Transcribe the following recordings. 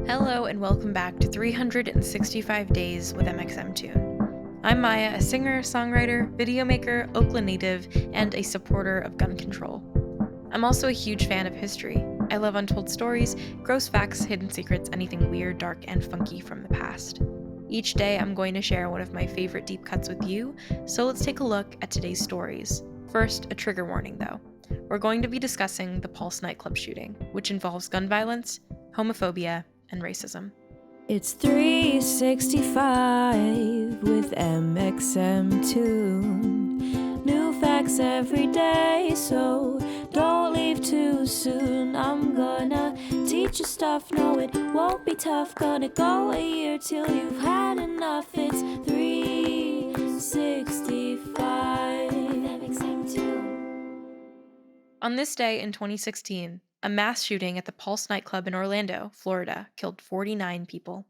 Hello and welcome back to 365 Days with mxmtoon. I'm Maia, a singer, songwriter, videomaker, Oakland native, and a supporter of gun control. I'm also a huge fan of history. I love untold stories, gross facts, hidden secrets, anything weird, dark, and funky from the past. Each day I'm going to share one of my favorite deep cuts with you, so let's take a look at today's stories. First, a trigger warning though. We're going to be discussing the Pulse Nightclub shooting, which involves gun violence, homophobia, and racism. It's 365 with mxmtoon. New facts every day, so don't leave too soon. I'm gonna teach you stuff, no it won't be tough. Gonna go a year till you've had enough. It's 365 mxmtoon. On this day in 2016, a mass shooting at the Pulse Nightclub in Orlando, Florida, killed 49 people.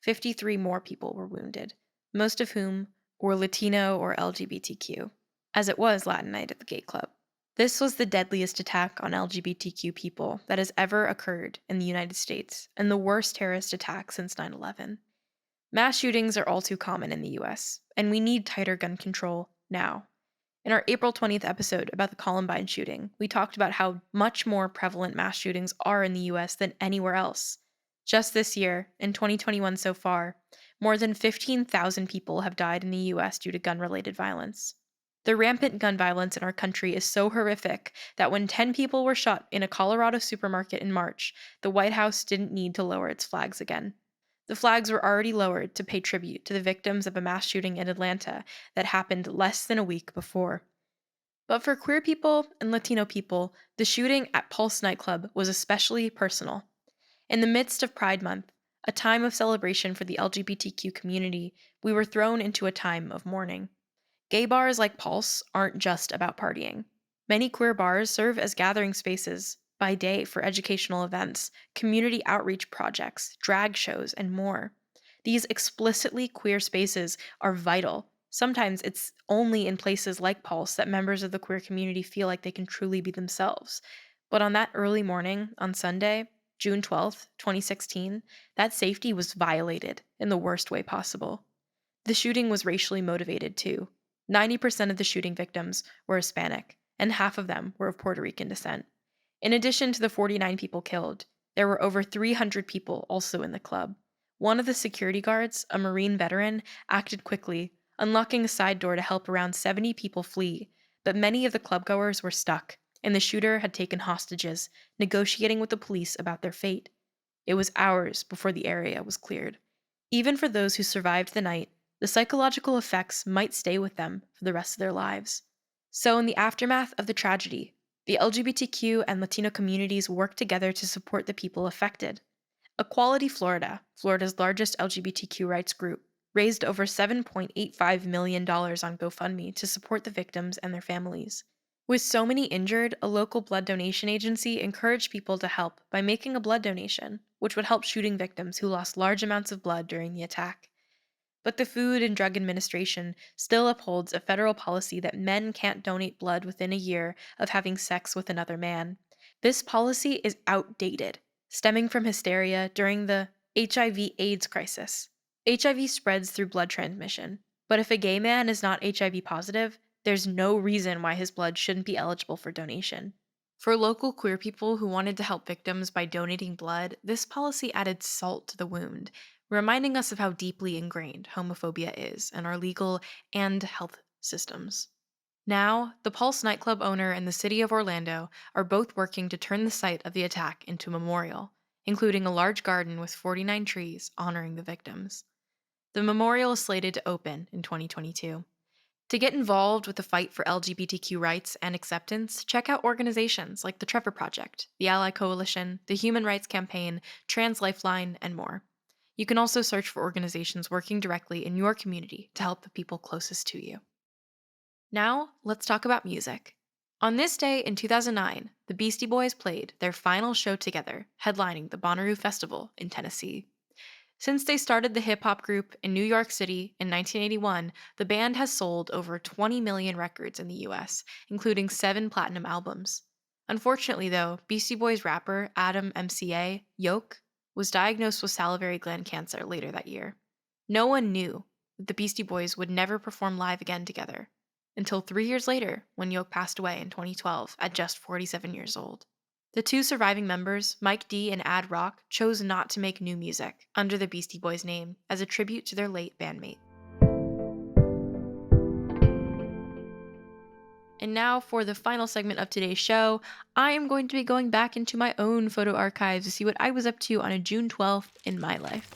53 more people were wounded, most of whom were Latino or LGBTQ, as it was Latin night at the gay club. This was the deadliest attack on LGBTQ people that has ever occurred in the United States and the worst terrorist attack since 9/11. Mass shootings are all too common in the US, and we need tighter gun control now. In our April 20th episode about the Columbine shooting, we talked about how much more prevalent mass shootings are in the US than anywhere else. Just this year, in 2021 so far, more than 15,000 people have died in the US due to gun-related violence. The rampant gun violence in our country is so horrific that when 10 people were shot in a Colorado supermarket in March, the White House didn't need to lower its flags again. The flags were already lowered to pay tribute to the victims of a mass shooting in Atlanta that happened less than a week before. But for queer people and Latino people, the shooting at Pulse Nightclub was especially personal. In the midst of Pride Month, a time of celebration for the LGBTQ community, we were thrown into a time of mourning. Gay bars like Pulse aren't just about partying. Many queer bars serve as gathering spaces by day for educational events, community outreach projects, drag shows, and more. These explicitly queer spaces are vital. Sometimes it's only in places like Pulse that members of the queer community feel like they can truly be themselves. But on that early morning, on Sunday, June 12th, 2016, that safety was violated in the worst way possible. The shooting was racially motivated, too. 90% of the shooting victims were Hispanic, and half of them were of Puerto Rican descent. In addition to the 49 people killed, there were over 300 people also in the club. One of the security guards, a Marine veteran, acted quickly, unlocking a side door to help around 70 people flee, but many of the clubgoers were stuck, and the shooter had taken hostages, negotiating with the police about their fate. It was hours before the area was cleared. Even for those who survived the night, the psychological effects might stay with them for the rest of their lives. So in the aftermath of the tragedy, the LGBTQ and Latino communities worked together to support the people affected. Equality Florida, Florida's largest LGBTQ rights group, raised over $7.85 million on GoFundMe to support the victims and their families. With so many injured, a local blood donation agency encouraged people to help by making a blood donation, which would help shooting victims who lost large amounts of blood during the attack. But the Food and Drug Administration still upholds a federal policy that men can't donate blood within a year of having sex with another man. This policy is outdated, stemming from hysteria during the HIV/AIDS crisis. HIV spreads through blood transmission, but if a gay man is not HIV positive, there's no reason why his blood shouldn't be eligible for donation. For local queer people who wanted to help victims by donating blood, this policy added salt to the wound, reminding us of how deeply ingrained homophobia is in our legal and health systems. Now, the Pulse nightclub owner and the city of Orlando are both working to turn the site of the attack into a memorial, including a large garden with 49 trees honoring the victims. The memorial is slated to open in 2022. To get involved with the fight for LGBTQ rights and acceptance, check out organizations like the Trevor Project, the Ally Coalition, the Human Rights Campaign, Trans Lifeline, and more. You can also search for organizations working directly in your community to help the people closest to you. Now, let's talk about music. On this day in 2009, the Beastie Boys played their final show together, headlining the Bonnaroo Festival in Tennessee. Since they started the hip-hop group in New York City in 1981, the band has sold over 20 million records in the US, including 7 platinum albums. Unfortunately, though, Beastie Boys rapper Adam MCA Yoke was diagnosed with salivary gland cancer later that year. No one knew that the Beastie Boys would never perform live again together until 3 years later when Yoke passed away in 2012 at just 47 years old. The two surviving members, Mike D and Ad Rock, chose not to make new music under the Beastie Boys name as a tribute to their late bandmate. And now for the final segment of today's show, I am going to be going back into my own photo archives to see what I was up to on a June 12th in my life.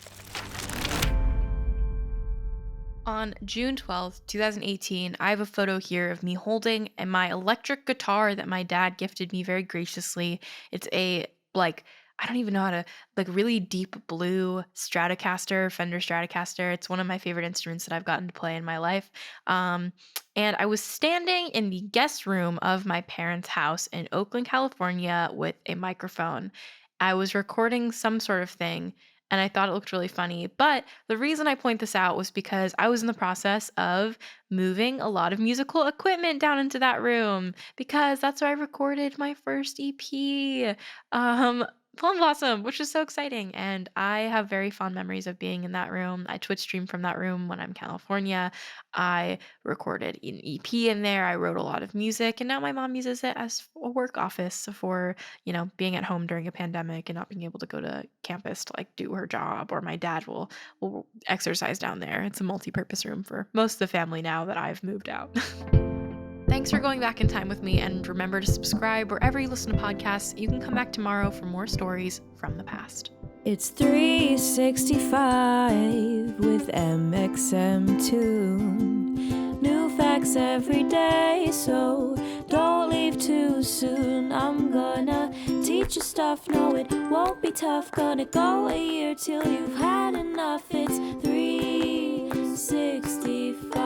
On June 12th, 2018, I have a photo here of me holding my electric guitar that my dad gifted me very graciously. It's a, I don't even know how to, really deep blue Stratocaster, Fender Stratocaster. It's one of my favorite instruments that I've gotten to play in my life. And I was standing in the guest room of my parents' house in Oakland, California with a microphone. I was recording some sort of thing and I thought it looked really funny. But the reason I point this out was because I was in the process of moving a lot of musical equipment down into that room because that's where I recorded my first EP, Plum Blossom, which is so exciting. And I have very fond memories of being in that room. I Twitch stream from that room when I'm in California. I recorded an EP in there. I wrote a lot of music, and now my mom uses it as a work office for being at home during a pandemic and not being able to go to campus to do her job, or my dad will exercise down there. It's a multi-purpose room for most of the family now that I've moved out. Thanks for going back in time with me, and remember to subscribe wherever you listen to podcasts. You can come back tomorrow for more stories from the past. It's 365 with mxmtoon. New facts every day, so don't leave too soon. I'm gonna teach you stuff, no it won't be tough. Gonna go a year till you've had enough. It's 365.